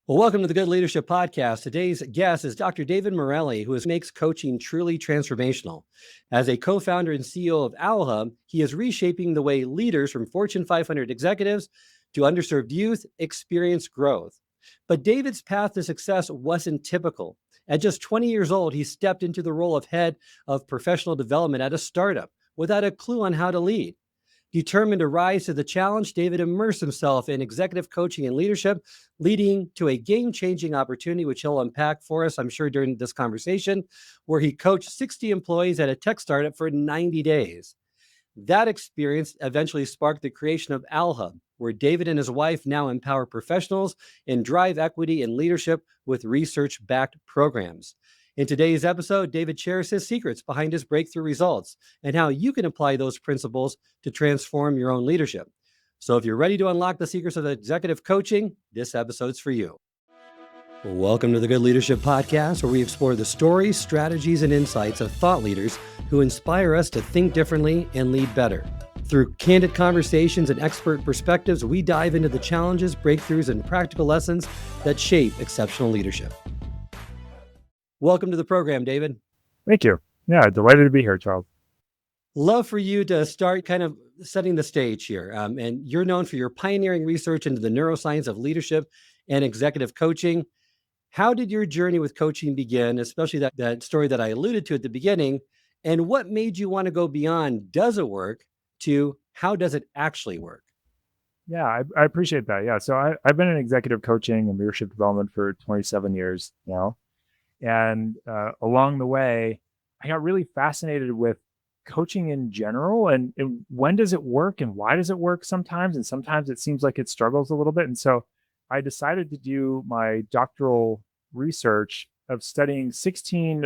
Well, welcome to the Good Leadership Podcast. Today's guest is Dr. David Morelli, who makes coaching truly transformational. As a co-founder and CEO of Owl Hub, he is reshaping the way leaders from Fortune 500 executives to underserved youth experience growth. But David's path to success wasn't typical. At just 20 years old, he stepped into the role of head of professional development at a startup without a clue on how to lead. Determined to rise to the challenge, David immersed himself in executive coaching and leadership, leading to a game-changing opportunity, which he'll unpack for us, I'm sure, during this conversation, where he coached 60 employees at a tech startup for 90 days. That experience eventually sparked the creation of Owl Hub, where David and his wife now empower professionals and drive equity in leadership with research-backed programs. In today's episode, David shares his secrets behind his breakthrough results and how you can apply those principles to transform your own leadership. So if you're ready to unlock the secrets of executive coaching, this episode's for you. Welcome to the Good Leadership Podcast, where we explore the stories, strategies, and insights of thought leaders who inspire us to think differently and lead better. Through candid conversations and expert perspectives, we dive into the challenges, breakthroughs, and practical lessons that shape exceptional leadership. Welcome to the program, David. Thank you. Yeah, delighted to be here, Charles. Love for you to start kind of setting the stage here. And you're known for your pioneering research into the neuroscience of leadership and executive coaching. How did your journey with coaching begin, especially that story that I alluded to at the beginning? And what made you want to go beyond does it work to how does it actually work? Yeah, I appreciate that. Yeah, so I've been in executive coaching and leadership development for 27 years now. And along the way, I got really fascinated with coaching in general and when does it work and why does it work sometimes? And sometimes it seems like it struggles a little bit. And so I decided to do my doctoral research of studying 16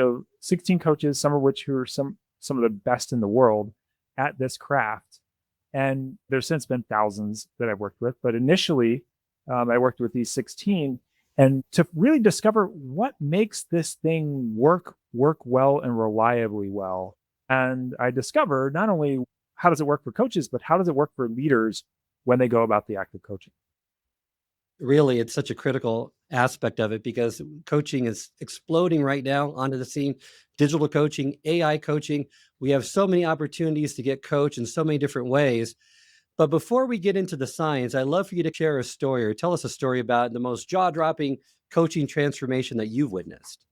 coaches, some of which who are some of the best in the world at this craft. And there's since been thousands that I've worked with. But initially, I worked with these 16 and to really discover what makes this thing work well and reliably well. And I discovered not only how does it work for coaches, but how does it work for leaders when they go about the act of coaching? Really, it's such a critical aspect of it because coaching is exploding right now onto the scene. Digital coaching, AI coaching. We have so many opportunities to get coached in so many different ways. But before we get into the science, I'd love for you to share a story or tell us a story about the most jaw-dropping coaching transformation that you've witnessed.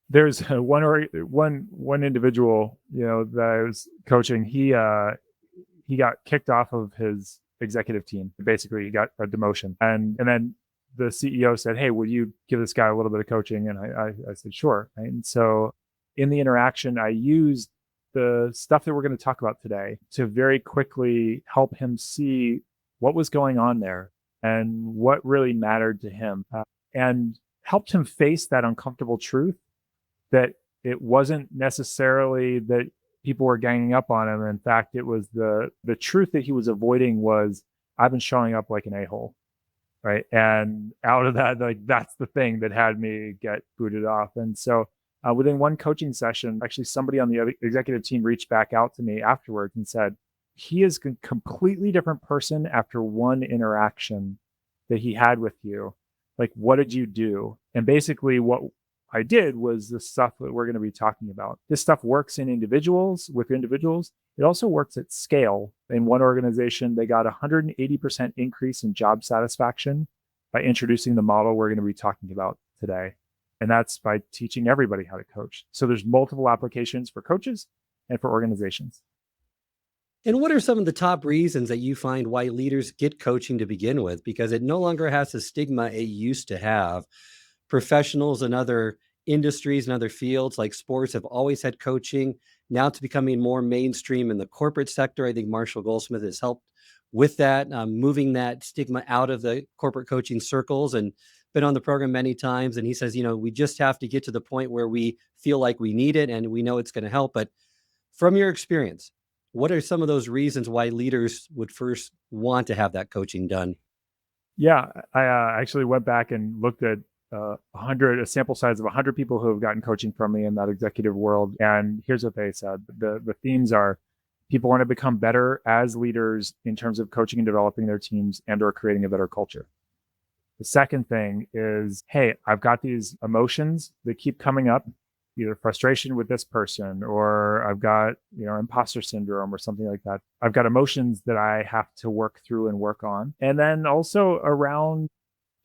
There's one individual, that I was coaching. He got kicked off of his executive team. Basically, he got a demotion, and then the CEO said, "Hey, would you give this guy a little bit of coaching?" And I said, "Sure." And so, in the interaction, I used the stuff that we're going to talk about today to very quickly help him see what was going on there and what really mattered to him, and helped him face that uncomfortable truth that it wasn't necessarily that people were ganging up on him. In fact, it was the truth that he was avoiding was, I've been showing up like an a-hole, right? And out of that, that's the thing that had me get booted off. And so within one coaching session, actually somebody on the other executive team reached back out to me afterwards and said, he is a completely different person after one interaction that he had with you. Like, what did you do? And basically what I did was the stuff that we're going to be talking about. This stuff works with individuals. It also works at scale. In one organization, they got 180% increase in job satisfaction by introducing the model we're going to be talking about today. And that's by teaching everybody how to coach. So there's multiple applications for coaches and for organizations. And what are some of the top reasons that you find why leaders get coaching to begin with? Because it no longer has the stigma it used to have. Professionals in other industries and other fields like sports have always had coaching. Now it's becoming more mainstream in the corporate sector. I think Marshall Goldsmith has helped with that, moving that stigma out of the corporate coaching circles, and been on the program many times. And he says, we just have to get to the point where we feel like we need it and we know it's going to help. But from your experience, what are some of those reasons why leaders would first want to have that coaching done? Yeah, I actually went back and looked at a sample size of 100 people who have gotten coaching from me in that executive world. And here's what they said. The themes are people want to become better as leaders in terms of coaching and developing their teams and or creating a better culture. The second thing is, hey, I've got these emotions that keep coming up, either frustration with this person, or I've got, imposter syndrome or something like that. I've got emotions that I have to work through and work on. And then also around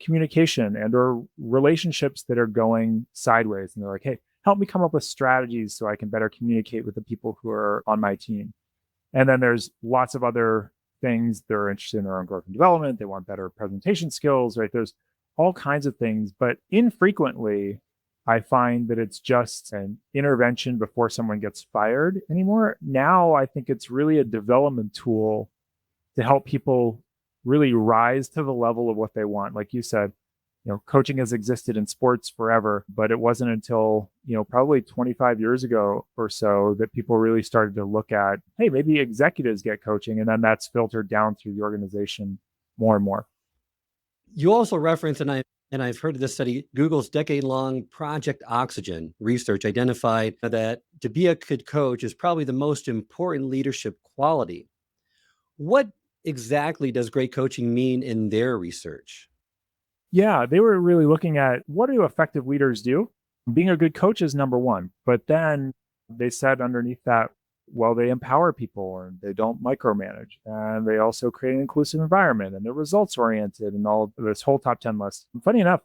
communication and or relationships that are going sideways. And they're like, hey, help me come up with strategies so I can better communicate with the people who are on my team. And then there's lots of other things. They're interested in their own growth and development. They want better presentation skills, right? There's all kinds of things, but infrequently I find that it's just an intervention before someone gets fired anymore. Now I think it's really a development tool to help people really rise to the level of what they want. Like you said, coaching has existed in sports forever, but it wasn't until, probably 25 years ago or so that people really started to look at, hey, maybe executives get coaching. And then that's filtered down through the organization more and more. You also reference, and I've heard of this study, Google's decade-long Project Oxygen research identified that to be a good coach is probably the most important leadership quality. What exactly does great coaching mean in their research? Yeah, they were really looking at what do effective leaders do? Being a good coach is number one. But then they said underneath that, well, they empower people and they don't micromanage. And they also create an inclusive environment and they're results oriented and all this whole top 10 list. And funny enough,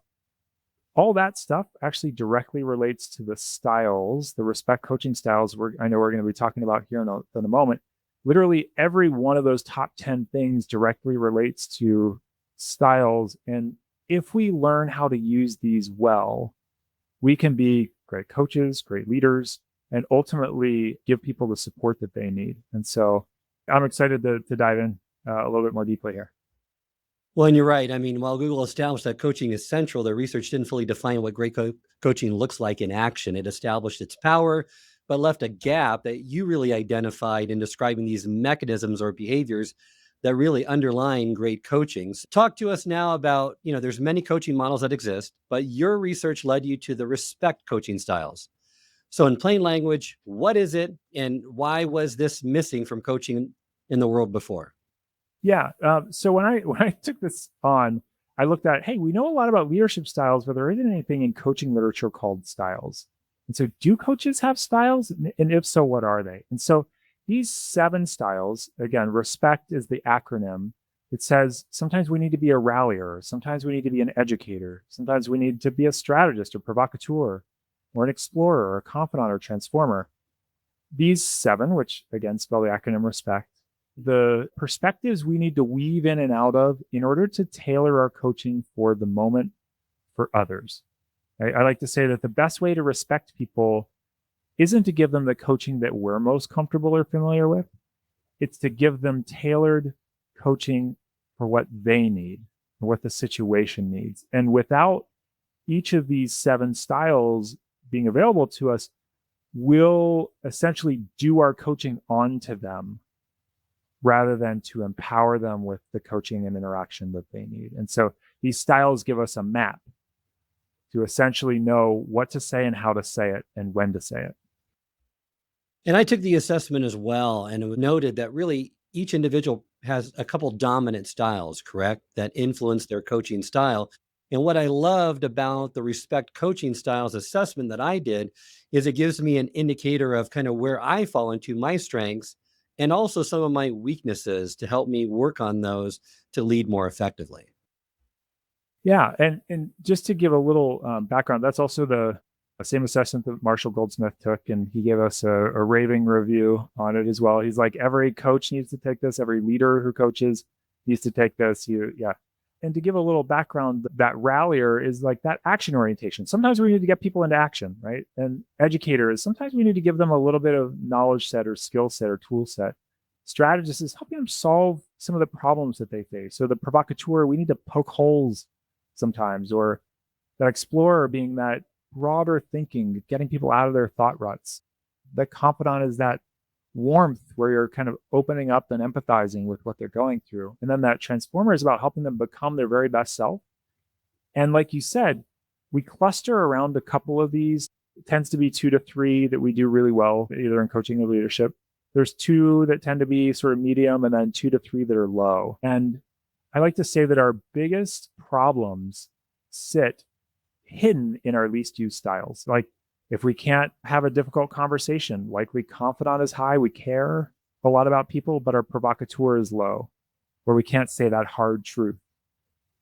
all that stuff actually directly relates to the styles, the respect coaching styles I know we're going to be talking about here in a moment. Literally every one of those top 10 things directly relates to styles. And if we learn how to use these well, we can be great coaches, great leaders, and ultimately give people the support that they need. And so I'm excited to dive in a little bit more deeply here. Well, and you're right. I mean, while Google established that coaching is central, their research didn't fully define what great coaching looks like in action. It established its power, but left a gap that you really identified in describing these mechanisms or behaviors that really underline great coaching. So talk to us now about, there's many coaching models that exist, but your research led you to the respect coaching styles. So in plain language, what is it and why was this missing from coaching in the world before? Yeah. So when I took this on, I looked at, hey, we know a lot about leadership styles, but there isn't anything in coaching literature called styles. And so do coaches have styles? And if so, what are they? And so these 7 styles, again, respect is the acronym. It says sometimes we need to be a rallier, sometimes we need to be an educator, sometimes we need to be a strategist or provocateur or an explorer or a confidant or transformer. These 7, which again spell the acronym respect, the perspectives we need to weave in and out of in order to tailor our coaching for the moment for others. I like to say that the best way to respect people isn't to give them the coaching that we're most comfortable or familiar with. It's to give them tailored coaching for what they need, or what the situation needs. And without each of these 7 styles being available to us, we'll essentially do our coaching onto them rather than to empower them with the coaching and interaction that they need. And so these styles give us a map to essentially know what to say and how to say it and when to say it. And I took the assessment as well, and it noted that really each individual has a couple dominant styles, correct, that influence their coaching style. And what I loved about the respect coaching styles assessment that I did is it gives me an indicator of kind of where I fall into my strengths and also some of my weaknesses to help me work on those to lead more effectively. Yeah, and just to give a little background, that's also the same assessment that Marshall Goldsmith took, and he gave us a raving review on it as well. He's like, every coach needs to take this, every leader who coaches needs to take this. Yeah. And to give a little background, that rallier is like that action orientation. Sometimes we need to get people into action, right? And educator is sometimes we need to give them a little bit of knowledge set or skill set or tool set. Strategist is helping them solve some of the problems that they face. So the provocateur, we need to poke holes sometimes, or that explorer being that broader thinking, getting people out of their thought ruts. The confidant is that warmth where you're kind of opening up and empathizing with what they're going through. And then that transformer is about helping them become their very best self. And like you said, we cluster around a couple of these. It tends to be 2 to 3 that we do really well, either in coaching or leadership. There's 2 that tend to be sort of medium, and then 2 to 3 that are low. And I like to say that our biggest problems sit hidden in our least used styles. Like if we can't have a difficult conversation, likely Confidant is high, we care a lot about people, but our Provocateur is low, where we can't say that hard truth,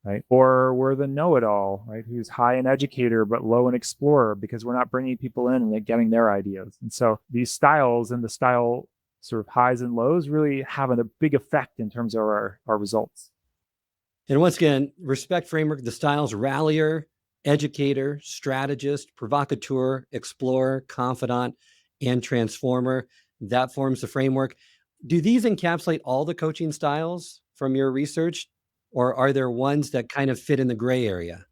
right? Or we're the know-it-all, right? Who's high in Educator, but low in Explorer, because we're not bringing people in and getting their ideas. And so these styles and the style sort of highs and lows really have a big effect in terms of our results. And once again, respect framework, the styles: Rallier, Educator, Strategist, Provocateur, Explorer, Confidant, and Transformer. That forms the framework. Do these encapsulate all the coaching styles from your research, or are there ones that kind of fit in the gray area?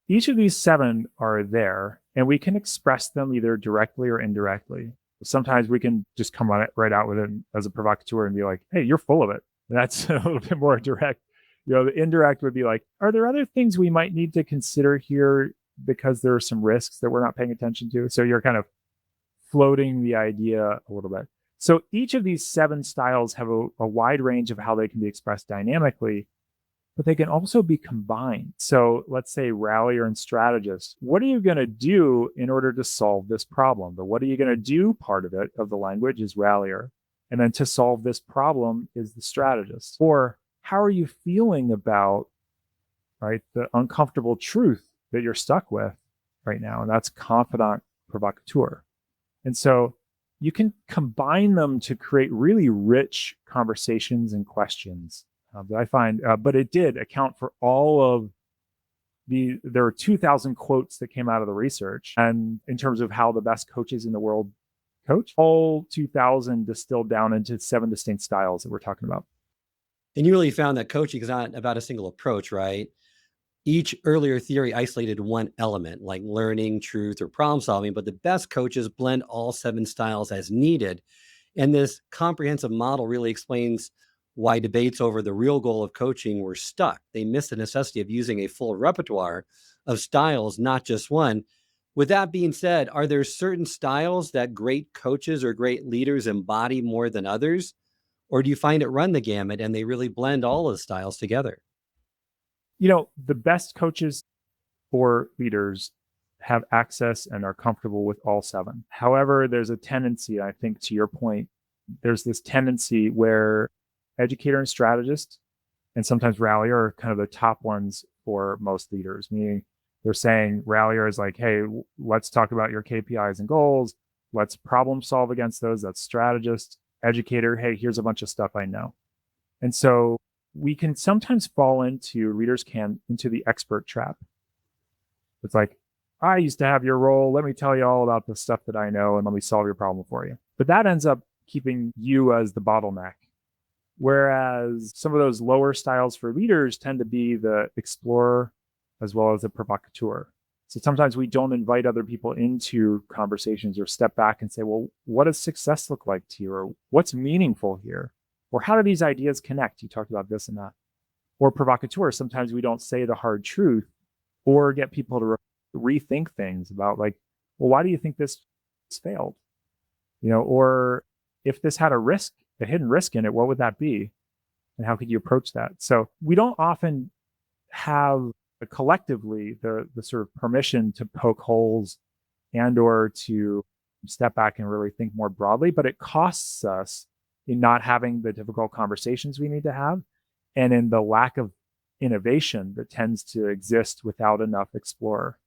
Each of these 7 are there, and we can express them either directly or indirectly. Sometimes we can just come on it right out with it as a provocateur and be like, hey, you're full of it. That's a little bit more direct. The indirect would be like, are there other things we might need to consider here because there are some risks that we're not paying attention to? So you're kind of floating the idea a little bit. So each of these 7 styles have a wide range of how they can be expressed dynamically, but they can also be combined. So let's say Rallier and Strategist. What are you going to do in order to solve this problem? The what are you going to do part of it, of the language, is Rallier. And then to solve this problem is the Strategist. Or how are you feeling about, right, the uncomfortable truth that you're stuck with right now? And that's Confidant, Provocateur. And so you can combine them to create really rich conversations and questions that I find, but it did account for all of there were 2,000 quotes that came out of the research. And in terms of how the best coaches in the world coach, all 2,000 distilled down into 7 distinct styles that we're talking about. And you really found that coaching is not about a single approach, right? Each earlier theory isolated one element, like learning, truth, or problem solving, but the best coaches blend all 7 styles as needed. And this comprehensive model really explains why debates over the real goal of coaching were stuck. They missed the necessity of using a full repertoire of styles, not just one. With that being said, are there certain styles that great coaches or great leaders embody more than others? Or do you find it run the gamut and they really blend all of the styles together? The best coaches or leaders have access and are comfortable with all 7. However, there's a tendency, I think, to your point, there's this tendency where Educator and Strategist, and sometimes Rallier, are kind of the top ones for most leaders, meaning they're saying Rallier is like, hey, let's talk about your KPIs and goals. Let's problem solve against those. That's Strategist. Educator, hey, here's a bunch of stuff I know. And so we can sometimes fall into the expert trap. It's like, I used to have your role. Let me tell you all about the stuff that I know and let me solve your problem for you. But that ends up keeping you as the bottleneck. Whereas some of those lower styles for leaders tend to be the explorer as well as the provocateur. So sometimes we don't invite other people into conversations or step back and say, well, what does success look like to you? Or what's meaningful here? Or how do these ideas connect? You talked about this and that. Or provocateur, sometimes we don't say the hard truth or get people to rethink things about like, well, why do you think this failed? Or if this had a hidden risk in it, what would that be? And how could you approach that? So we don't often have collectively the sort of permission to poke holes and or to step back and really think more broadly, but it costs us in not having the difficult conversations we need to have and in the lack of innovation that tends to exist without enough explorer.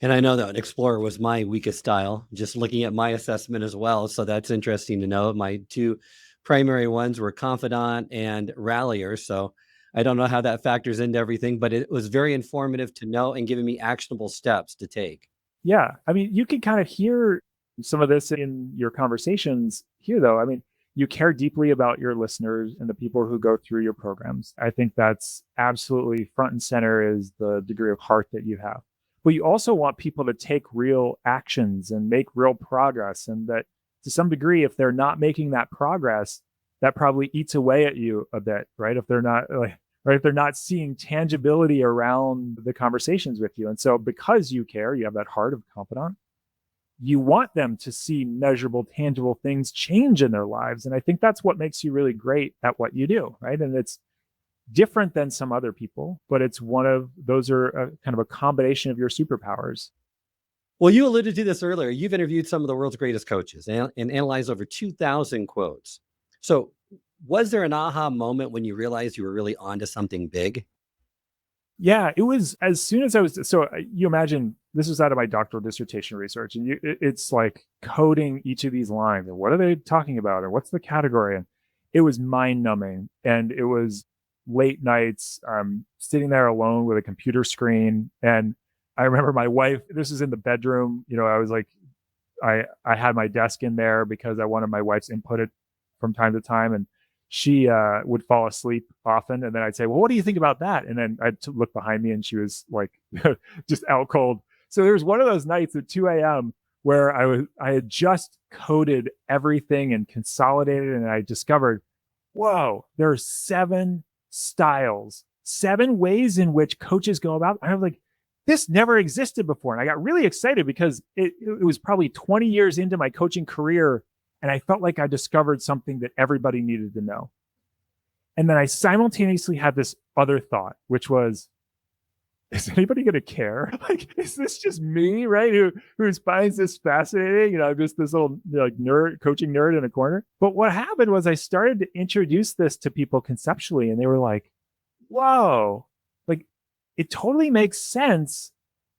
And I know that Explorer was my weakest style, just looking at my assessment as well. So that's interesting to know. My 2 primary ones were Confidant and Rallier. So I don't know how that factors into everything, but it was very informative to know and giving me actionable steps to take. Yeah. I mean, you can kind of hear some of this in your conversations here, though. I mean, you care deeply about your listeners and the people who go through your programs. I think that's absolutely front and center is the degree of heart that you have. But you also want people to take real actions and make real progress. And that to some degree, if they're not making that progress, that probably eats away at you a bit, right? If they're not if they're not seeing tangibility around the conversations with you. And so because you care, you have that heart of Confidant, you want them to see measurable, tangible things change in their lives. And I think that's what makes you really great at what you do, right? And it's different than some other people, but it's one of those are kind of a combination of your superpowers. Well, you alluded to this earlier. You've interviewed some of the world's greatest coaches and analyzed over 2,000 quotes. So, was there an aha moment when you realized you were really onto something big? Yeah, it was as soon as I was. So you imagine this was out of my doctoral dissertation research, and it's like coding each of these lines and what are they talking about, or what's the category, and it was mind numbing, and it was late nights, sitting there alone with a computer screen, and I remember my wife. This is in the bedroom. I was like, I had my desk in there because I wanted my wife's input from time to time, and she would fall asleep often, and then I'd say, well, what do you think about that? And then I'd look behind me and she was like just out cold. So there was one of those nights at 2 a.m. where I had just coded everything and consolidated, and I discovered, whoa, there are 7 styles, 7 ways in which coaches go about. I was like, this never existed before. And I got really excited because it was probably 20 years into my coaching career, and I felt like I discovered something that everybody needed to know. And then I simultaneously had this other thought, which was, is anybody going to care? Like, is this just me, right? Who finds this fascinating? Just this little nerd, coaching nerd in a corner. But what happened was I started to introduce this to people conceptually, and they were like, whoa, like it totally makes sense.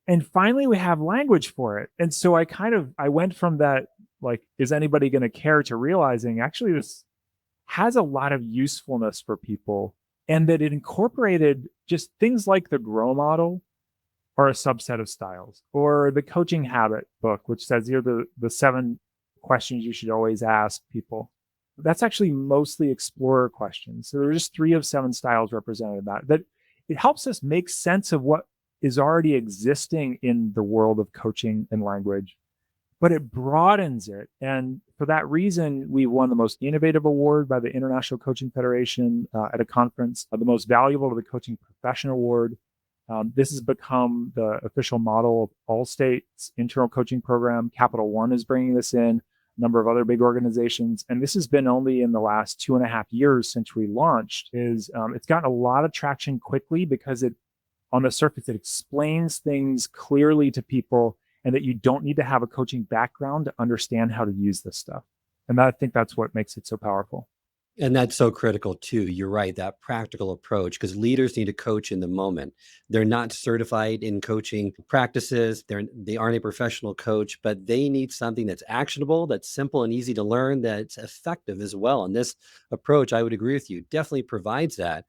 And finally we have language for it. And so I went from that, like, is anybody going to care, to realizing actually this has a lot of usefulness for people, and that it incorporated just things like the GROW model are a subset of styles, or the coaching habit book, which says here the 7 questions you should always ask people. That's actually mostly explorer questions. So there are just 3 of 7 styles represented in that it helps us make sense of what is already existing in the world of coaching and language, but it broadens it. And for that reason, we won the most innovative award by the International Coaching Federation at a conference, the most valuable to the Coaching Profession Award. This has become the official model of Allstate's internal coaching program. Capital One is bringing this in, a number of other big organizations. And this has been only in the last 2.5 years since we launched. It's gotten a lot of traction quickly because on the surface, it explains things clearly to people, and that you don't need to have a coaching background to understand how to use this stuff. And I think that's what makes it so powerful. And that's so critical too. You're right, that practical approach, because leaders need to coach in the moment. They're not certified in coaching practices. They aren't a professional coach, but they need something that's actionable, that's simple and easy to learn, that's effective as well. And this approach, I would agree with you, definitely provides that.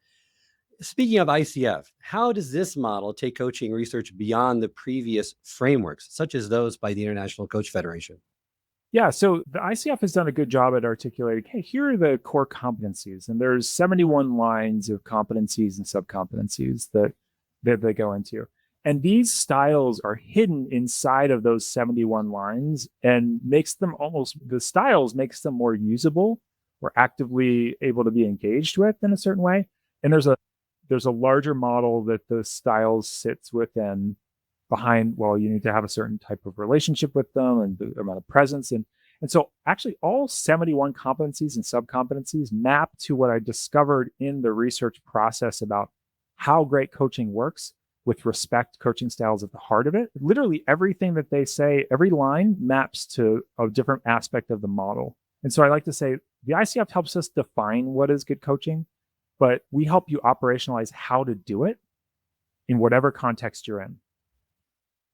Speaking of ICF, how does this model take coaching research beyond the previous frameworks, such as those by the International Coach Federation? Yeah, so the ICF has done a good job at articulating, hey, here are the core competencies. And there's 71 lines of competencies and subcompetencies that they go into. And these styles are hidden inside of those 71 lines, and the styles makes them more usable or actively able to be engaged with in a certain way. And there's a larger model that the styles sits within behind, well, you need to have a certain type of relationship with them and the amount of presence. And so actually all 71 competencies and subcompetencies map to what I discovered in the research process about how great coaching works with respect coaching styles at the heart of it. Literally everything that they say, every line maps to a different aspect of the model. And so I like to say the ICF helps us define what is good coaching, but we help you operationalize how to do it in whatever context you're in.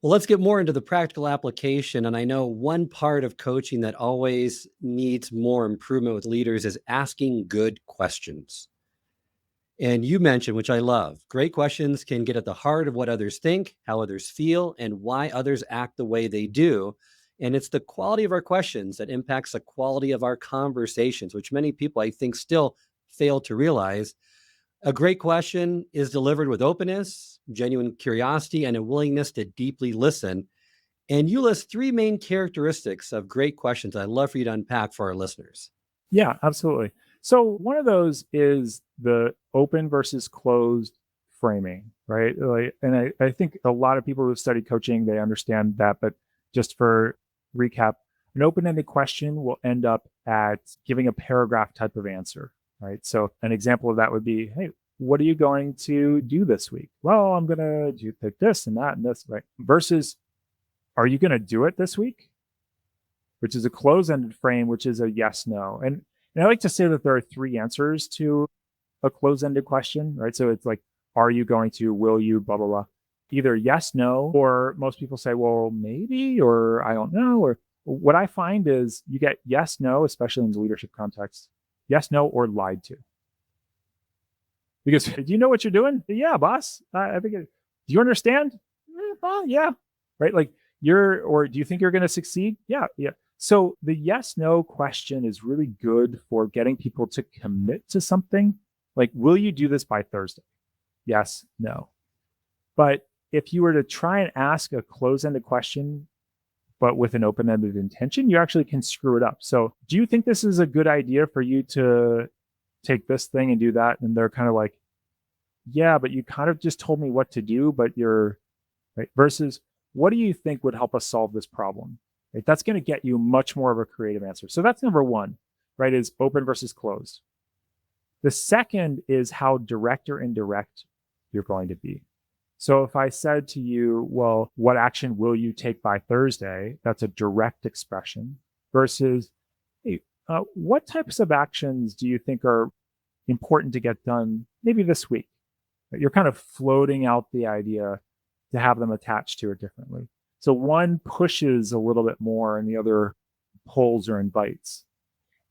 Well, let's get more into the practical application. And I know one part of coaching that always needs more improvement with leaders is asking good questions. And you mentioned, which I love, great questions can get at the heart of what others think, how others feel, and why others act the way they do. And it's the quality of our questions that impacts the quality of our conversations, which many people, I think, still fail to realize. A great question is delivered with openness, genuine curiosity, and a willingness to deeply listen. And you list 3 main characteristics of great questions I'd love for you to unpack for our listeners. Yeah, absolutely. So one of those is the open versus closed framing, right? And I think a lot of people who've studied coaching, they understand that. But just for recap, an open-ended question will end up at giving a paragraph type of answer, right? So an example of that would be, hey, what are you going to do this week? Well, I'm going to do this and that and this, right? Versus, are you going to do it this week? Which is a close-ended frame, which is a yes, no. And I like to say that there are three answers to a close-ended question, right? So it's like, are you going to, will you, blah, blah, blah. Either yes, no, or most people say, well, maybe, or I don't know. Or what I find is you get yes, no, especially in the leadership context, yes, no, or lied to. Because do you know what you're doing? Yeah, boss. I think do you understand? Yeah. Right. Like or do you think you're going to succeed? Yeah. Yeah. So the yes, no question is really good for getting people to commit to something. Like, will you do this by Thursday? Yes, no. But if you were to try and ask a close-ended question, but with an open-ended intention, you actually can screw it up. So do you think this is a good idea for you to take this thing and do that? And they're kind of like, yeah, but you kind of just told me what to do, but you're right. Versus, what do you think would help us solve this problem? Right? That's going to get you much more of a creative answer. So that's number one, right? Is open versus closed. The second is how direct or indirect you're going to be. So if I said to you, well, what action will you take by Thursday? That's a direct expression versus, hey, what types of actions do you think are important to get done maybe this week? You're kind of floating out the idea to have them attached to it differently. So one pushes a little bit more and the other pulls or invites.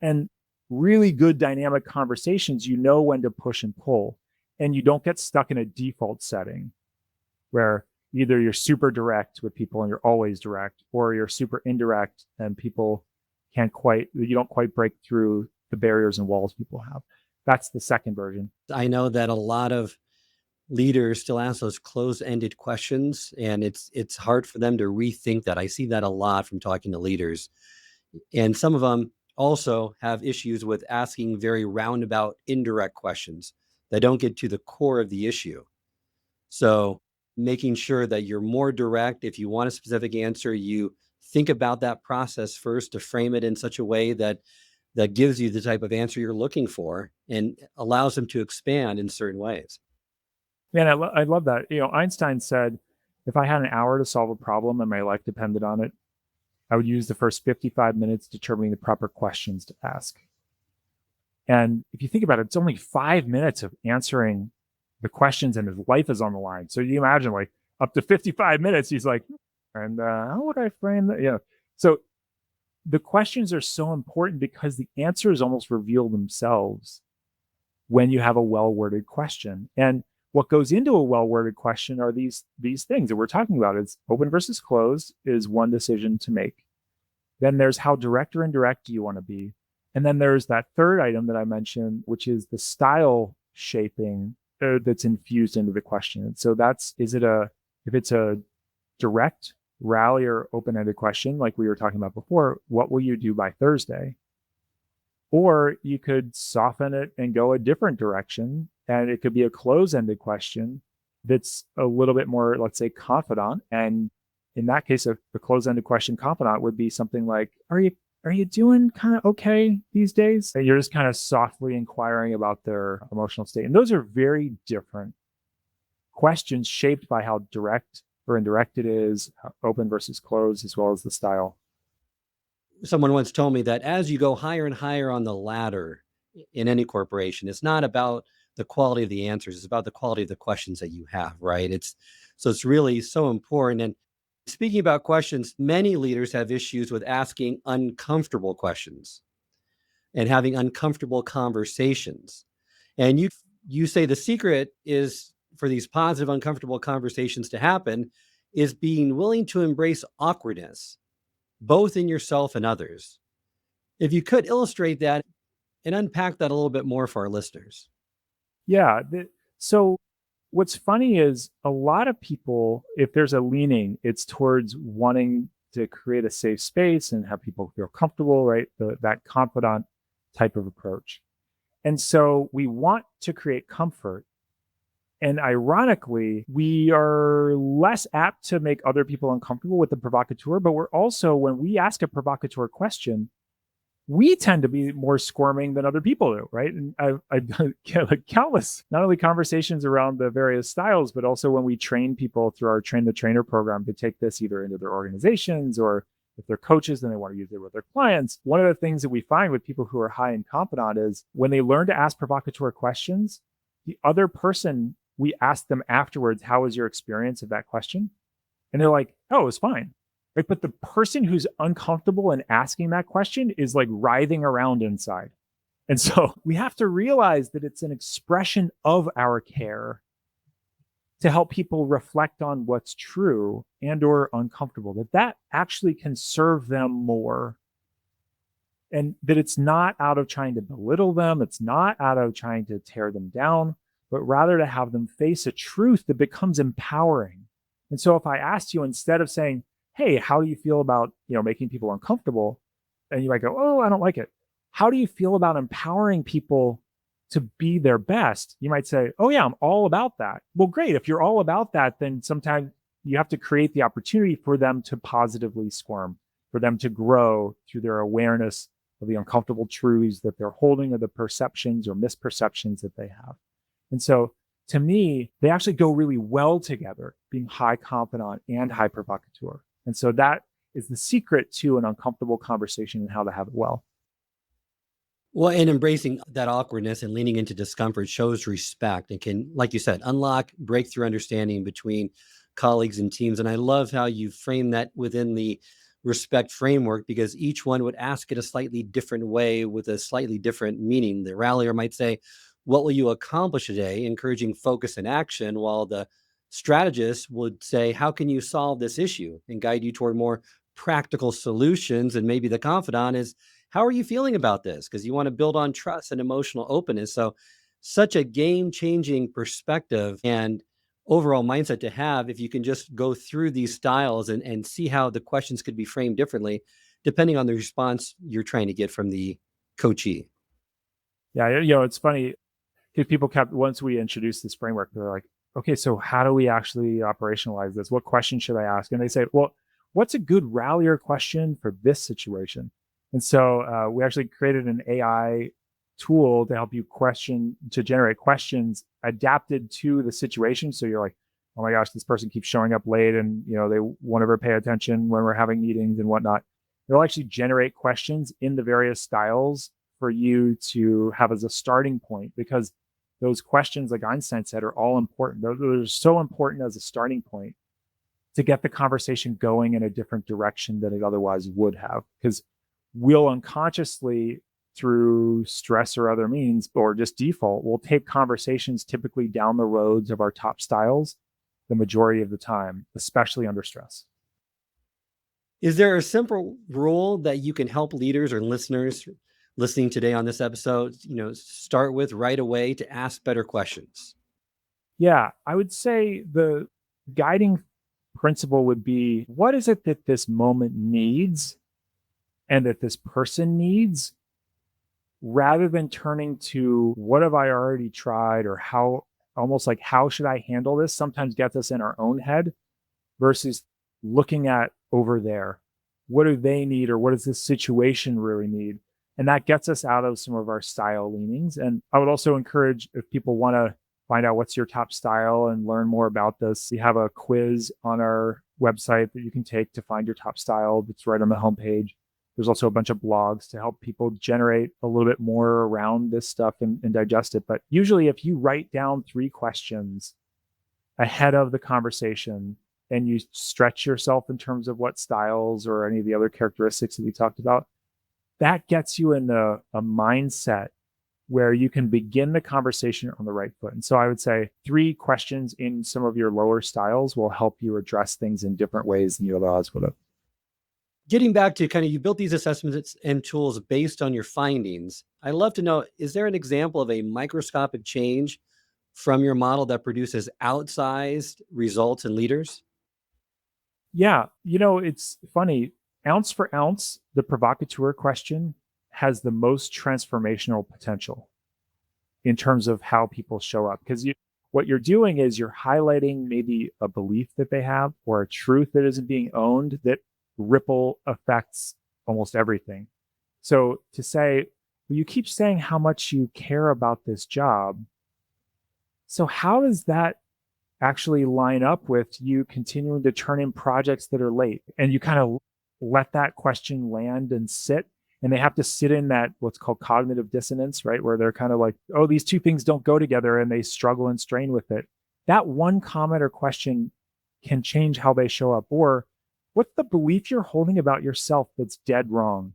And really good dynamic conversations, you know when to push and pull, and you don't get stuck in a default setting where either you're super direct with people and you're always direct, or you're super indirect and you don't quite break through the barriers and walls people have. That's the second version. I know that a lot of leaders still ask those closed-ended questions, and it's hard for them to rethink that. I see that a lot from talking to leaders. And some of them also have issues with asking very roundabout, indirect questions that don't get to the core of the issue. So making sure that you're more direct. If you want a specific answer, you think about that process first to frame it in such a way that gives you the type of answer you're looking for and allows them to expand in certain ways. Man, I love that. Einstein said, if I had an hour to solve a problem and my life depended on it, I would use the first 55 minutes determining the proper questions to ask. And if you think about it, it's only 5 minutes of answering the questions and his life is on the line. So you imagine like up to 55 minutes, he's like, and how would I frame that? So the questions are so important because the answers almost reveal themselves when you have a well-worded question. And what goes into a well-worded question are these things that we're talking about. It's open versus closed is one decision to make. Then there's how direct or indirect do you want to be? And then there's that third item that I mentioned, which is the style shaping that's infused into the question. So if it's a direct rally or open-ended question, like we were talking about before, what will you do by Thursday? Or you could soften it and go a different direction. And it could be a close-ended question that's a little bit more, let's say, confidant. And in that case, the close-ended question confidant would be something like, are you doing kind of okay these days? And you're just kind of softly inquiring about their emotional state. And those are very different questions shaped by how direct or indirect it is, open versus closed, as well as the style. Someone once told me that as you go higher and higher on the ladder in any corporation, it's not about the quality of the answers, it's about the quality of the questions that you have, right? It's really so important. And speaking about questions, many leaders have issues with asking uncomfortable questions and having uncomfortable conversations. And you say the secret is for these positive, uncomfortable conversations to happen is being willing to embrace awkwardness, both in yourself and others. If you could illustrate that and unpack that a little bit more for our listeners. Yeah. So what's funny is a lot of people, if there's a leaning, it's towards wanting to create a safe space and have people feel comfortable, right? That confidant type of approach. And so we want to create comfort. And ironically, we are less apt to make other people uncomfortable with the provocateur, but we're also, when we ask a provocateur question, we tend to be more squirming than other people do, right? And I've done like countless, not only conversations around the various styles, but also when we train people through our Train the Trainer program to take this either into their organizations, or if they're coaches and they want to use it with their clients. One of the things that we find with people who are high in Confidant is when they learn to ask provocateur questions, the other person, we ask them afterwards, how was your experience of that question? And they're like, oh, it was fine. Right? But the person who's uncomfortable in asking that question is like writhing around inside. And so we have to realize that it's an expression of our care to help people reflect on what's true and or uncomfortable, that actually can serve them more. And that it's not out of trying to belittle them, it's not out of trying to tear them down, but rather to have them face a truth that becomes empowering. And so if I asked you, instead of saying, hey, how do you feel about, making people uncomfortable? And you might go, oh, I don't like it. How do you feel about empowering people to be their best? You might say, oh yeah, I'm all about that. Well, great. If you're all about that, then sometimes you have to create the opportunity for them to positively squirm, for them to grow through their awareness of the uncomfortable truths that they're holding, or the perceptions or misperceptions that they have. And so to me, they actually go really well together, being high confidant and high provocateur. And so that is the secret to an uncomfortable conversation and how to have it well. Well, and embracing that awkwardness and leaning into discomfort shows respect and can, like you said, unlock breakthrough understanding between colleagues and teams. And I love how you frame that within the respect framework, because each one would ask it a slightly different way with a slightly different meaning. The rallier might say, what will you accomplish today? Encouraging focus and action, while the strategist would say, how can you solve this issue, and guide you toward more practical solutions. And maybe the confidant is, how are you feeling about this? Because you want to build on trust and emotional openness. So such a game-changing perspective and overall mindset to have if you can just go through these styles and see how the questions could be framed differently depending on the response you're trying to get from the coachee. Yeah, it's funny because people kept, once we introduced this framework, they're like, okay, so how do we actually operationalize this? What question should I ask? And they say, well, what's a good rallier question for this situation? And so we actually created an AI tool to help you generate questions adapted to the situation. So you're like, oh my gosh, this person keeps showing up late, and they won't ever pay attention when we're having meetings and whatnot. They'll actually generate questions in the various styles for you to have as a starting point, because those questions, like Einstein said, are all important. They're so important as a starting point to get the conversation going in a different direction than it otherwise would have. Because we'll unconsciously, through stress or other means, or just default, we'll take conversations typically down the roads of our top styles the majority of the time, especially under stress. Is there a simple rule that you can help leaders or listeners listening today on this episode, start with right away to ask better questions? Yeah, I would say the guiding principle would be, what is it that this moment needs and that this person needs, rather than turning to what have I already tried, or how, almost like, how should I handle this, sometimes gets us in our own head, versus looking at over there. What do they need, or what does this situation really need? And that gets us out of some of our style leanings. And I would also encourage, if people want to find out what's your top style and learn more about this, we have a quiz on our website that you can take to find your top style. It's right on the homepage. There's also a bunch of blogs to help people generate a little bit more around this stuff and digest it. But usually if you write down 3 questions ahead of the conversation and you stretch yourself in terms of what styles or any of the other characteristics that we talked about, that gets you in a mindset where you can begin the conversation on the right foot. And so I would say 3 questions in some of your lower styles will help you address things in different ways than you otherwise would have. Getting back to you built these assessments and tools based on your findings. I'd love to know, is there an example of a microscopic change from your model that produces outsized results in leaders? Yeah, it's funny. Ounce for ounce, the provocateur question has the most transformational potential in terms of how people show up. Because what you're doing is you're highlighting maybe a belief that they have, or a truth that isn't being owned, that ripple affects almost everything. So to say, well, you keep saying how much you care about this job. So how does that actually line up with you continuing to turn in projects that are late? And you kind of let that question land and sit, and they have to sit in that what's called cognitive dissonance, right? Where they're kind of like, oh, these two things don't go together, and they struggle and strain with it. That one comment or question can change how they show up. Or what's the belief you're holding about yourself that's dead wrong?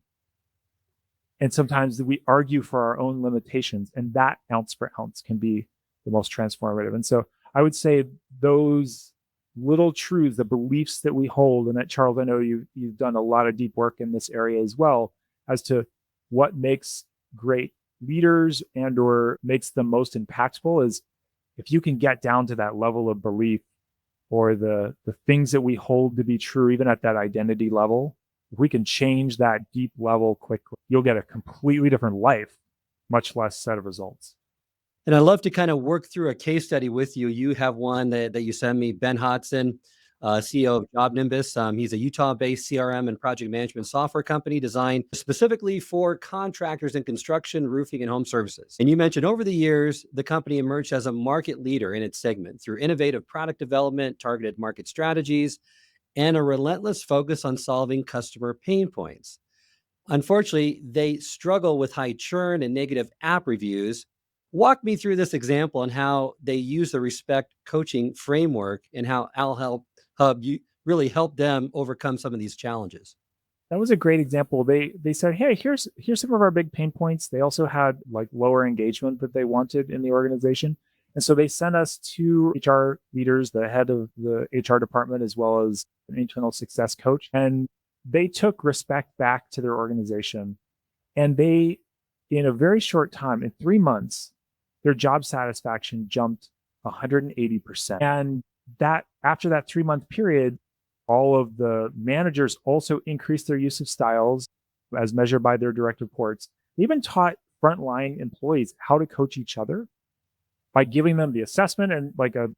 And sometimes we argue for our own limitations, and that ounce for ounce can be the most transformative. And so I would say those little truths, the beliefs that we hold, and that, Charles, I know you've done a lot of deep work in this area as well, as to what makes great leaders and or makes them most impactful, is if you can get down to that level of belief, or the things that we hold to be true, even at that identity level, if we can change that deep level quickly, you'll get a completely different life, much less set of results. And I'd love to kind of work through a case study with you. You have one that you sent me, Ben Hodson, CEO of Job Nimbus. He's a Utah-based CRM and project management software company designed specifically for contractors in construction, roofing, and home services. And you mentioned over the years, the company emerged as a market leader in its segment through innovative product development, targeted market strategies, and a relentless focus on solving customer pain points. Unfortunately, they struggle with high churn and negative app reviews. Walk me through this example and how they use the respect coaching framework and how Hub really helped them overcome some of these challenges. That was a great example. They said, hey, here's some of our big pain points. They also had like lower engagement that they wanted in the organization. And so they sent us to HR leaders, the head of the HR department, as well as an internal success coach. And they took respect back to their organization. And they, in a very short time, in 3 months, their job satisfaction jumped 180%. And that after that 3-month period, all of the managers also increased their use of styles as measured by their direct reports. They even taught frontline employees how to coach each other by giving them the assessment and like a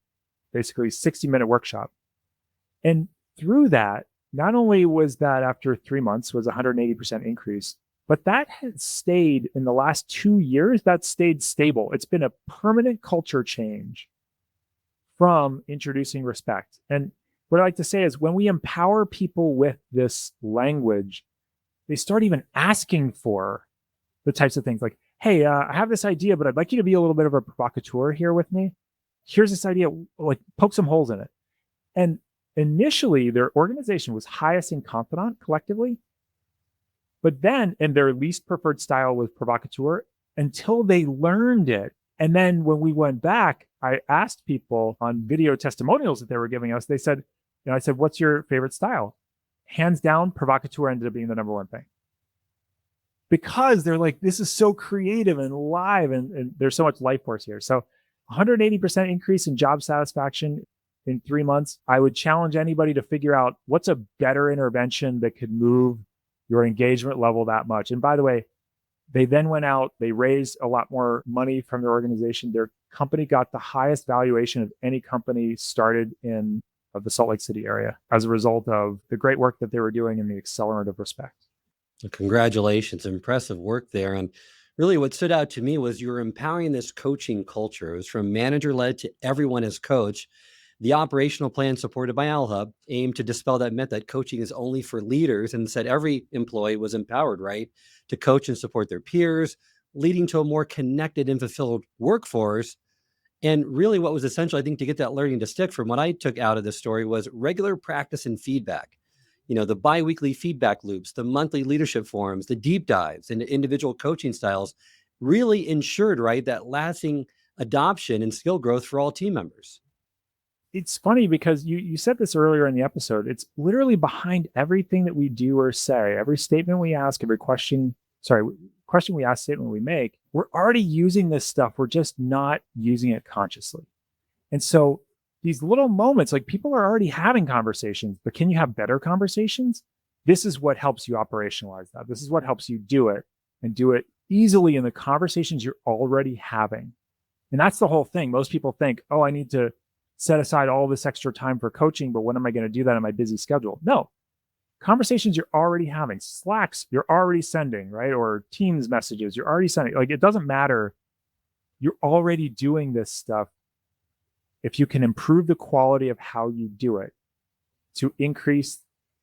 basically 60-minute workshop. And through that, not only was that after 3 months was 180% increase, but that has stayed in the last 2 years, that stayed stable. It's been a permanent culture change from introducing respect. And what I like to say is when we empower people with this language, they start even asking for the types of things like, hey, I have this idea, but I'd like you to be a little bit of a provocateur here with me. Here's this idea, like poke some holes in it. And initially, their organization was highest in Confidant collectively. But then, and their least preferred style was Provocateur until they learned it. And then when we went back, I asked people on video testimonials that they were giving us, they said, I said, what's your favorite style? Hands down, Provocateur ended up being the number one thing. Because they're like, this is so creative and live, and there's so much life force here. So 180% increase in job satisfaction in 3 months. I would challenge anybody to figure out what's a better intervention that could move your engagement level that much. And by the way, they then went out, they raised a lot more money from their organization. Their company got the highest valuation of any company started in the Salt Lake City area as a result of the great work that they were doing in the accelerant of respect. Congratulations. Impressive work there. And really what stood out to me was you were empowering this coaching culture. It was from manager-led to everyone as coach. The operational plan supported by AlHub aimed to dispel that myth that coaching is only for leaders and said every employee was empowered, right, to coach and support their peers, leading to a more connected and fulfilled workforce. And really what was essential, I think, to get that learning to stick from what I took out of this story was regular practice and feedback. The biweekly feedback loops, the monthly leadership forums, the deep dives into individual coaching styles really ensured, right, that lasting adoption and skill growth for all team members. It's funny because you said this earlier in the episode. It's literally behind everything that we do or say, every statement we ask, every question we ask, statement we make, we're already using this stuff. We're just not using it consciously. And so these little moments, like people are already having conversations, but can you have better conversations? This is what helps you operationalize that. This is what helps you do it and do it easily in the conversations you're already having. And that's the whole thing. Most people think, oh, I need to set aside all this extra time for coaching, but when am I going to do that in my busy schedule? No. conversations you're already having, Slacks you're already sending, right? Or Teams messages you're already sending. Like, it doesn't matter. You're already doing this stuff. If you can improve the quality of how you do it to increase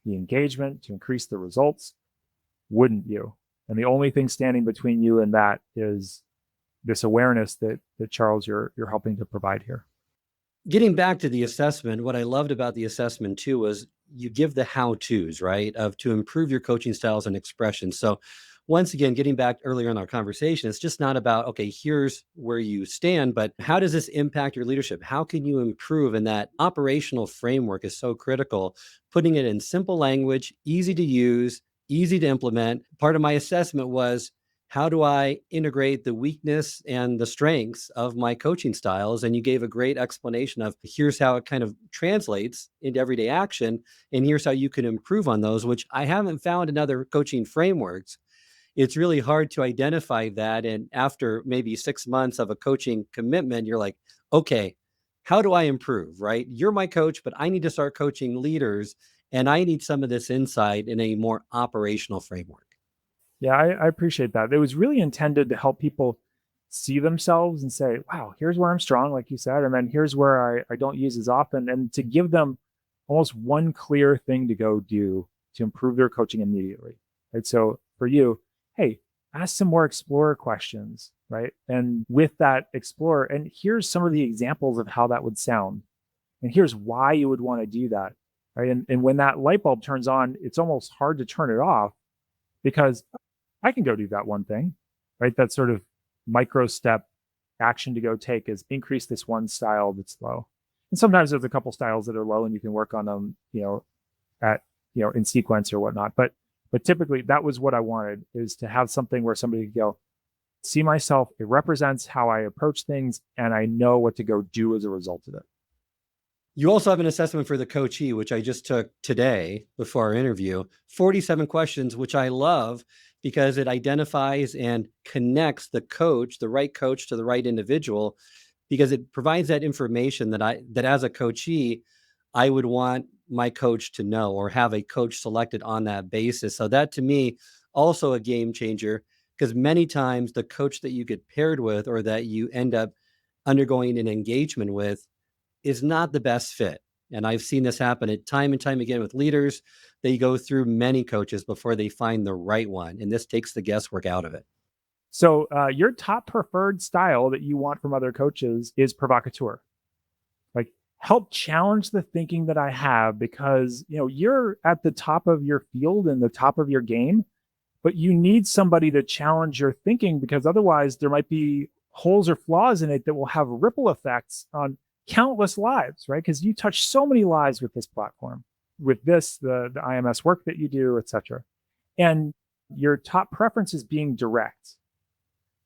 the engagement, to increase the results, wouldn't you? And the only thing standing between you and that is this awareness that Charles, you're helping to provide here. Getting back to the assessment, what I loved about the assessment too was you give the how-tos, right, of to improve your coaching styles and expression. So once again, getting back earlier in our conversation, it's just not about, okay, here's where you stand, but how does this impact your leadership? How can you improve? And that operational framework is so critical, putting it in simple language, easy to use, easy to implement. Part of my assessment was, how do I integrate the weakness and the strengths of my coaching styles? And you gave a great explanation of here's how it kind of translates into everyday action. And here's how you can improve on those, which I haven't found in other coaching frameworks. It's really hard to identify that. And after maybe 6 months of a coaching commitment, you're like, okay, how do I improve, right? You're my coach, but I need to start coaching leaders. And I need some of this insight in a more operational framework. Yeah, I appreciate that. It was really intended to help people see themselves and say, wow, here's where I'm strong, like you said, and then here's where I don't use as often, and to give them almost one clear thing to go do to improve their coaching immediately. Right. So for you, hey, ask some more explorer questions, right? And with that explorer, and here's some of the examples of how that would sound. And here's why you would want to do that. Right. And when that light bulb turns on, it's almost hard to turn it off, because I can go do that one thing, right? That sort of micro step action to go take is increase this one style that's low. And sometimes there's a couple styles that are low and you can work on them, in sequence or whatnot. But typically that was what I wanted, is to have something where somebody could go, see myself, it represents how I approach things, and I know what to go do as a result of it. You also have an assessment for the coachee, which I just took today before our interview, 47 questions, which I love because it identifies and connects the coach, the right coach, to the right individual, because it provides that information that as a coachee, I would want my coach to know, or have a coach selected on that basis. So that, to me, also a game changer, because many times the coach that you get paired with, or that you end up undergoing an engagement with, is not the best fit. And I've seen this happen time and time again with leaders. They go through many coaches before they find the right one. And this takes the guesswork out of it. So your top preferred style that you want from other coaches is Provocateur. Like, help challenge the thinking that I have, because you're at the top of your field and the top of your game, but you need somebody to challenge your thinking, because otherwise there might be holes or flaws in it that will have ripple effects on countless lives, right? Because you touch so many lives with this platform, with this, the IMS work that you do, etc. And your top preference is being direct.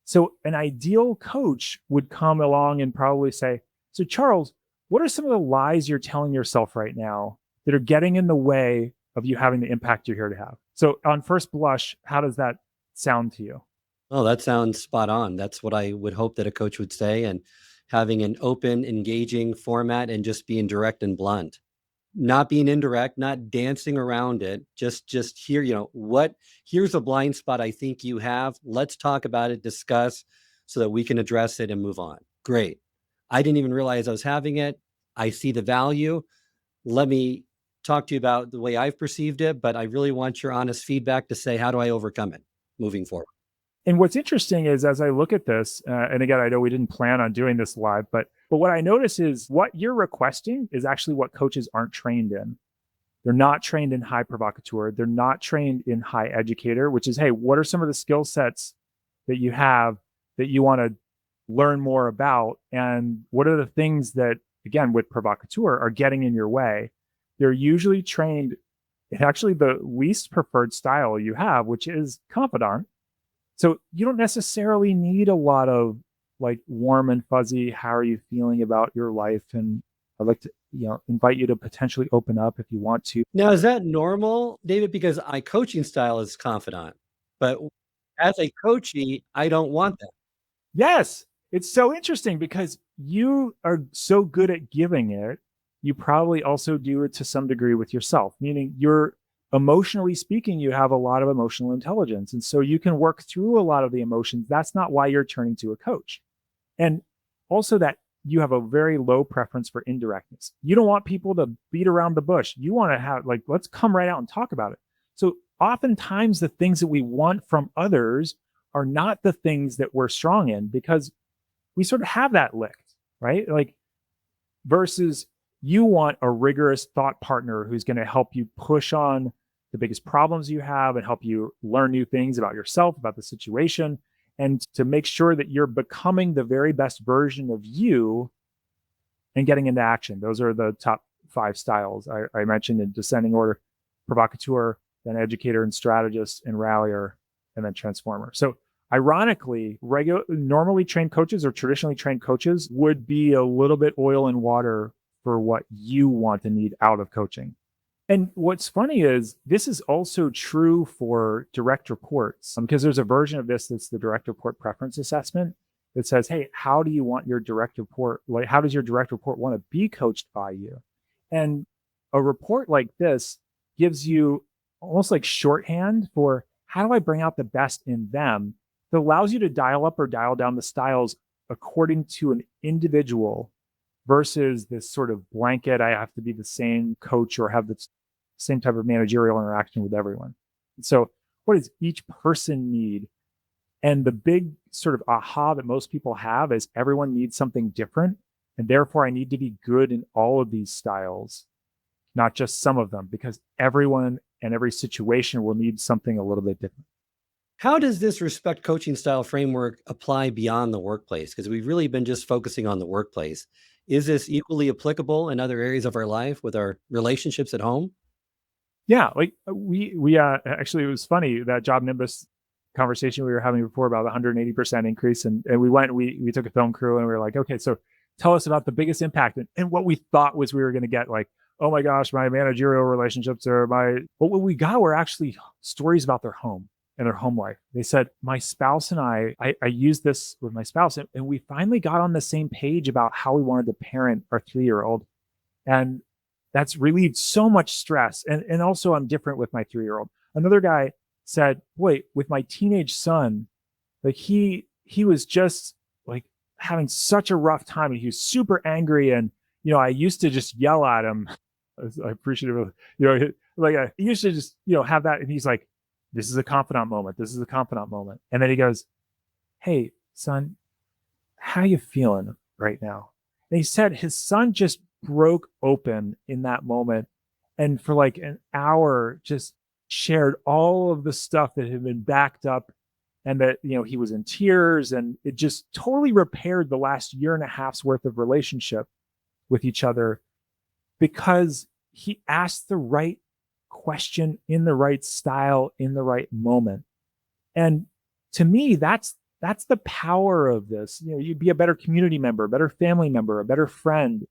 So an ideal coach would come along and probably say, so Charles, what are some of the lies you're telling yourself right now that are getting in the way of you having the impact you're here to have? So on first blush, how does that sound to you? Oh, that sounds spot on. That's what I would hope that a coach would say. And having an open, engaging format, and just being direct and blunt, not being indirect, not dancing around it. Just here, here's a blind spot I think you have. Let's talk about it, discuss, so that we can address it and move on. Great. I didn't even realize I was having it. I see the value. Let me talk to you about the way I've perceived it, but I really want your honest feedback to say, how do I overcome it moving forward? And what's interesting is, as I look at this, and again, I know we didn't plan on doing this live, but what I notice is what you're requesting is actually what coaches aren't trained in. They're not trained in high Provocateur. They're not trained in high Educator, which is, hey, what are some of the skill sets that you have that you want to learn more about? And what are the things that, again, with Provocateur are getting in your way? They're usually trained in actually the least preferred style you have, which is Confidant. So you don't necessarily need a lot of like warm and fuzzy, how are you feeling about your life? And I'd like to, invite you to potentially open up if you want to. Now, is that normal, David? Because my coaching style is Confidant, but as a coachee, I don't want that. Yes. It's so interesting because you are so good at giving it. You probably also do it to some degree with yourself, meaning you're emotionally speaking, you have a lot of emotional intelligence. And so you can work through a lot of the emotions. That's not why you're turning to a coach. And also that you have a very low preference for indirectness. You don't want people to beat around the bush. You want to have like, let's come right out and talk about it. So oftentimes the things that we want from others are not the things that we're strong in because we sort of have that licked, right? Like versus you want a rigorous thought partner who's going to help you push on the biggest problems you have and help you learn new things about yourself, about the situation, and to make sure that you're becoming the very best version of you and getting into action. Those are the top 5 styles I mentioned in descending order: Provocateur, then Educator and Strategist, and Rallier, and then Transformer. So ironically, normally trained coaches or traditionally trained coaches would be a little bit oil and water for what you want and need out of coaching. And what's funny is this is also true for direct reports, because there's a version of this that's the direct report preference assessment that says, hey, how do you want your direct report? Like, how does your direct report want to be coached by you? And a report like this gives you almost like shorthand for how do I bring out the best in them that allows you to dial up or dial down the styles according to an individual versus this sort of blanket, I have to be the same coach or have the same type of managerial interaction with everyone. So what does each person need? And the big sort of aha that most people have is everyone needs something different. And therefore I need to be good in all of these styles, not just some of them, because everyone and every situation will need something a little bit different. How does this respect coaching style framework apply beyond the workplace? Because we've really been just focusing on the workplace. Is this equally applicable in other areas of our life with our relationships at home? Yeah, like we actually, it was funny that job Nimbus conversation we were having before about the 180% increase, and we took a film crew and we were like, okay, so tell us about the biggest impact, and what we thought was we were going to get like, oh my gosh, my managerial relationships or but what we got were actually stories about their home and their home life. They said, my spouse and I used this with my spouse, and we finally got on the same page about how we wanted to parent our 3-year-old. And that's relieved so much stress. And also I'm different with my 3-year-old. Another guy said, wait, with my teenage son, like he was just like having such a rough time and he was super angry. And, I used to just yell at him. I appreciate it. Like I used to just, have that. And he's like, this is a confidant moment. This is a confidant moment. And then he goes, hey, son, how you feeling right now? And he said his son just broke open in that moment. And for like an hour, just shared all of the stuff that had been backed up and that, he was in tears, and it just totally repaired the last year and a half's worth of relationship with each other because he asked the right question in the right style in the right moment. And to me, that's the power of this. You'd be a better community member, a better family member, a better friend.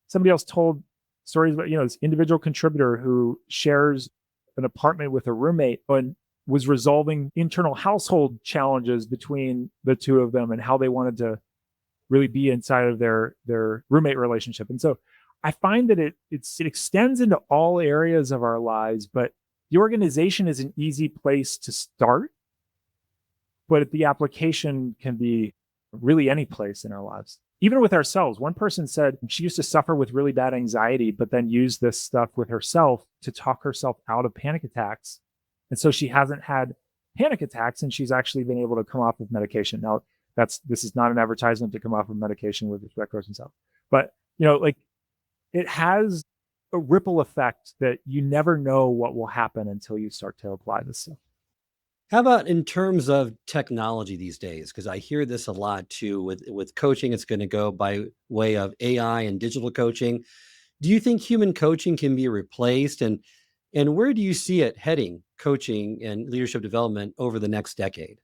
Somebody else told stories about, this individual contributor who shares an apartment with a roommate and was resolving internal household challenges between the two of them and how they wanted to really be inside of their roommate relationship. And so I find that it extends into all areas of our lives, but the organization is an easy place to start, but the application can be really any place in our lives. Even with ourselves, one person said she used to suffer with really bad anxiety, but then used this stuff with herself to talk herself out of panic attacks. And so she hasn't had panic attacks, and she's actually been able to come off of medication. Now, this is not an advertisement to come off of medication with respect to himself, but it has a ripple effect that you never know what will happen until you start to apply this stuff. How about in terms of technology these days? Because I hear this a lot too with coaching. It's going to go by way of AI and digital coaching. Do you think human coaching can be replaced? And where do you see it heading, coaching and leadership development over the next decade?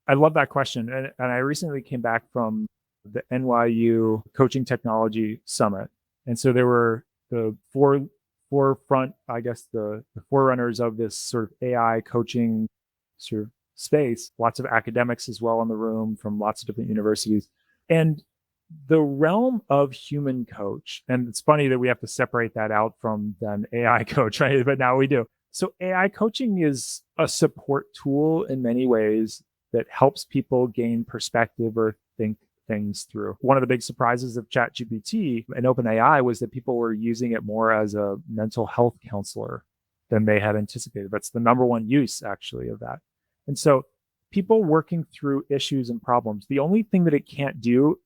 I love that question. And I recently came back from the NYU Coaching Technology Summit. And so there were the forefront, I guess, the forerunners of this sort of AI coaching sort of space, lots of academics as well in the room from lots of different universities. And the realm of human coach, and it's funny that we have to separate that out from an AI coach, right? But now we do. So AI coaching is a support tool in many ways that helps people gain perspective or think things through. One of the big surprises of ChatGPT and OpenAI was that people were using it more as a mental health counselor than they had anticipated. That's the number one use, actually, of that. And so people working through issues and problems, the only thing that it can't do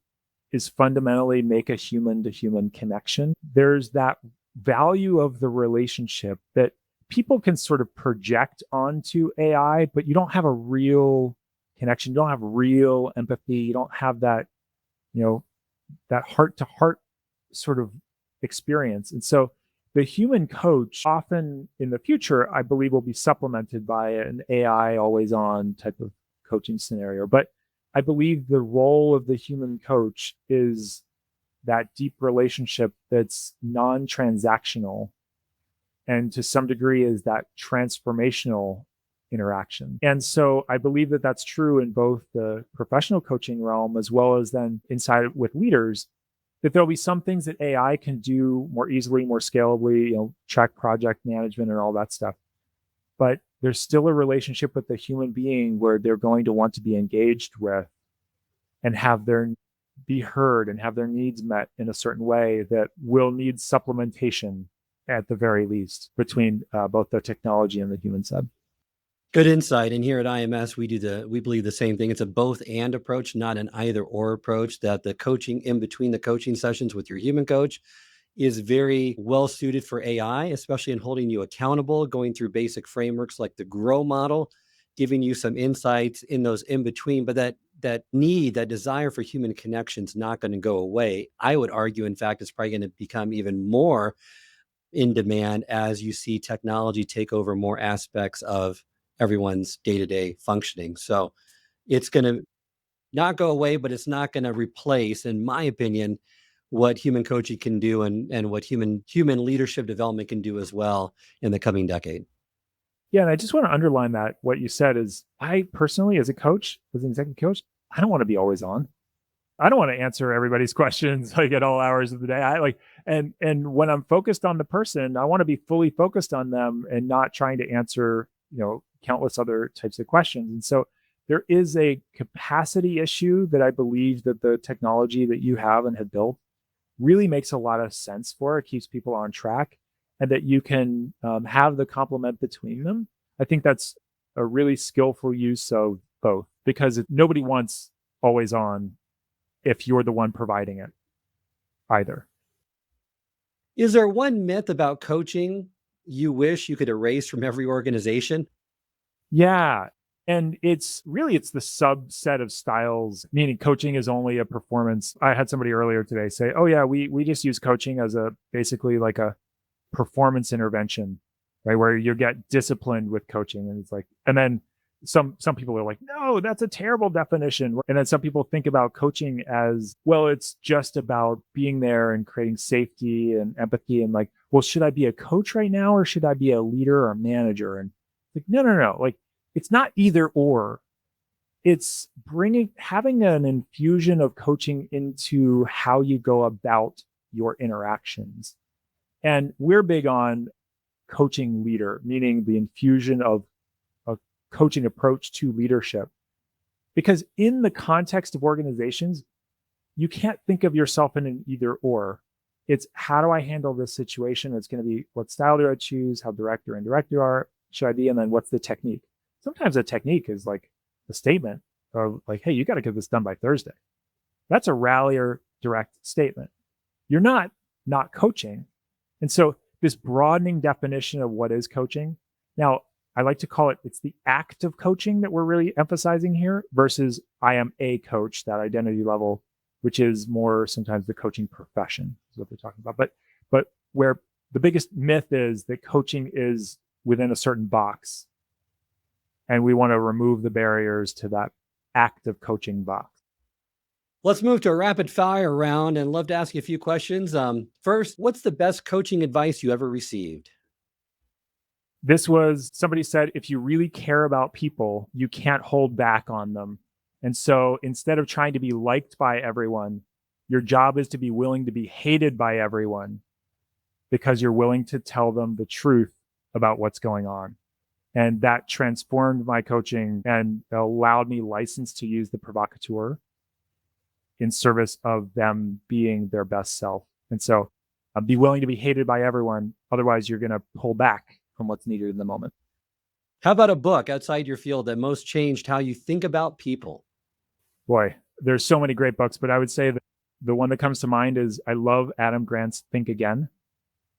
is fundamentally make a human to human connection. There's that value of the relationship that people can sort of project onto AI, but you don't have a real connection. You don't have real empathy. You don't have that, that heart to heart sort of experience. And so the human coach often in the future, I believe, will be supplemented by an AI always on type of coaching scenario. But I believe the role of the human coach is that deep relationship that's non-transactional, and to some degree is that transformational interaction. And so I believe that that's true in both the professional coaching realm as well as then inside with leaders, that there'll be some things that AI can do more easily, more scalably, track project management and all that stuff. But there's still a relationship with the human being where they're going to want to be engaged with and have their be heard and have their needs met in a certain way that will need supplementation at the very least between both the technology and the human side. Good insight. And here at IMS, we believe the same thing. It's a both and approach, not an either or approach, that the coaching in between the coaching sessions with your human coach is very well suited for AI, especially in holding you accountable, going through basic frameworks like the GROW model, giving you some insights in those in between. But that need, that desire for human connection is not going to go away. I would argue, in fact, it's probably going to become even more in demand as you see technology take over more aspects of everyone's day-to-day functioning. So it's going to not go away, but it's not going to replace, in my opinion, what human coaching can do and what human leadership development can do as well in the coming decade. Yeah, and I just want to underline that what you said is, I personally, as a coach, as an executive coach, I don't want to be always on. I don't want to answer everybody's questions like at all hours of the day. And when I'm focused on the person, I want to be fully focused on them and not trying to answer, countless other types of questions. And so there is a capacity issue that I believe that the technology that you have and have built really makes a lot of sense for. It keeps people on track, and that you can have the complement between them. I think that's a really skillful use of both, because nobody wants always on if you're the one providing it either. Is there one myth about coaching you wish you could erase from every organization? Yeah. And it's the subset of styles, meaning coaching is only a performance. I had somebody earlier today say, oh yeah, we just use coaching as basically like a performance intervention, right? Where you get disciplined with coaching. And it's like, and then some people are like, no, that's a terrible definition. And then some people think about coaching as, well, it's just about being there and creating safety and empathy. And like, well, should I be a coach right now, or should I be a leader or a manager? And like, no. Like, it's not either or. It's having an infusion of coaching into how you go about your interactions. And we're big on coaching leader, meaning the infusion of a coaching approach to leadership. Because in the context of organizations, you can't think of yourself in an either or. It's, how do I handle this situation? It's going to be, what style do I choose? How direct or indirect should I be? And then what's the technique? Sometimes a technique is like a statement, or like, hey, you got to get this done by Thursday. That's a rally or direct statement. You're not coaching. And so this broadening definition of what is coaching. Now, I like to call it's the act of coaching that we're really emphasizing here, versus I am a coach, that identity level, which is more sometimes the coaching profession is what they're talking about. But where the biggest myth is that coaching is within a certain box. And we want to remove the barriers to that active coaching box. Let's move to a rapid fire round, and love to ask you a few questions. First, what's the best coaching advice you ever received? This was, somebody said, if you really care about people, you can't hold back on them. And so instead of trying to be liked by everyone, your job is to be willing to be hated by everyone, because you're willing to tell them the truth about what's going on. And that transformed my coaching and allowed me license to use the Provocateur in service of them being their best self. And so be willing to be hated by everyone. Otherwise, you're going to pull back from what's needed in the moment. How about a book outside your field that most changed how you think about people? Boy, there's so many great books, but I would say that the one that comes to mind is I love Adam Grant's Think Again,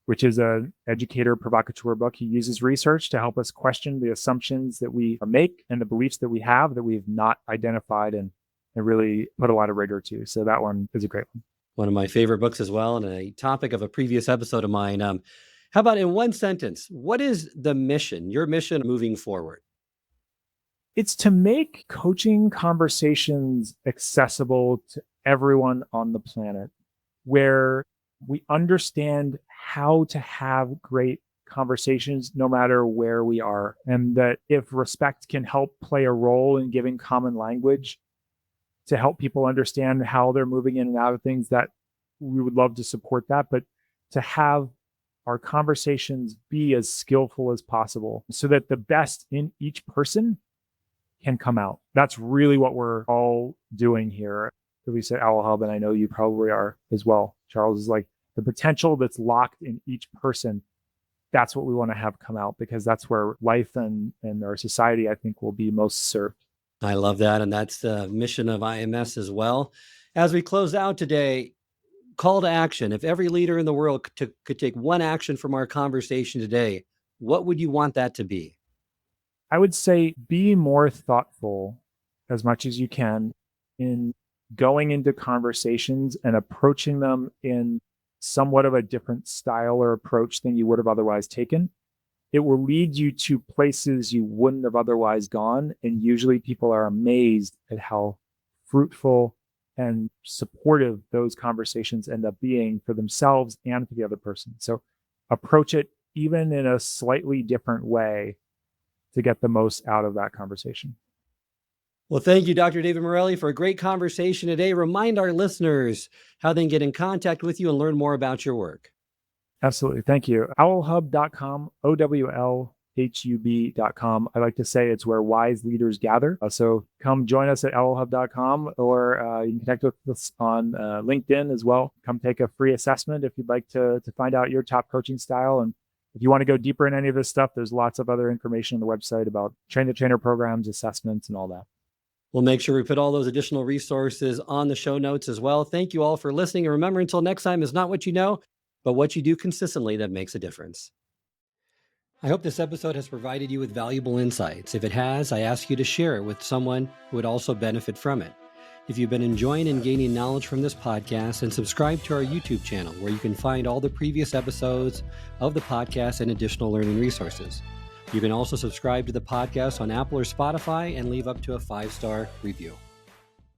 which is an Educator Provocateur book. He uses research to help us question the assumptions that we make and the beliefs that we have that we've not identified and really put a lot of rigor to. So that one is a great one. One of my favorite books as well, and a topic of a previous episode of mine. How about in one sentence, what is the mission, your mission moving forward? It's to make coaching conversations accessible to everyone on the planet, where we understand how to have great conversations no matter where we are. And that if respect can help play a role in giving common language to help people understand how they're moving in and out of things, that we would love to support that. But to have our conversations be as skillful as possible so that the best in each person can come out. That's really what we're all doing here, at least at Owl Hub, and I know you probably are as well, Charles, is like the potential that's locked in each person. That's what we want to have come out, because that's where life and our society, I think, will be most served. I love that. And that's the mission of IMS as well. As we close out today, call to action. If every leader in the world could take one action from our conversation today, what would you want that to be? I would say be more thoughtful as much as you can in going into conversations and approaching them in somewhat of a different style or approach than you would have otherwise taken. It will lead you to places you wouldn't have otherwise gone. And usually people are amazed at how fruitful and supportive those conversations end up being for themselves and for the other person. So approach it even in a slightly different way to get the most out of that conversation. Well, thank you, Dr. David Morelli, for a great conversation today. Remind our listeners how they can get in contact with you and learn more about your work. Absolutely. Thank you. Owlhub.com, OWLHUB.com. I like to say it's where wise leaders gather. So come join us at owlhub.com, or you can connect with us on LinkedIn as well. Come take a free assessment if you'd like to find out your top coaching style. And if you want to go deeper in any of this stuff, there's lots of other information on the website about train-the-trainer programs, assessments, and all that. We'll make sure we put all those additional resources on the show notes as well. Thank you all for listening. And remember, until next time, it's not what you know, but what you do consistently that makes a difference. I hope this episode has provided you with valuable insights. If it has, I ask you to share it with someone who would also benefit from it. If you've been enjoying and gaining knowledge from this podcast, then subscribe to our YouTube channel, where you can find all the previous episodes of the podcast and additional learning resources. You can also subscribe to the podcast on Apple or Spotify and leave up to a 5-star review.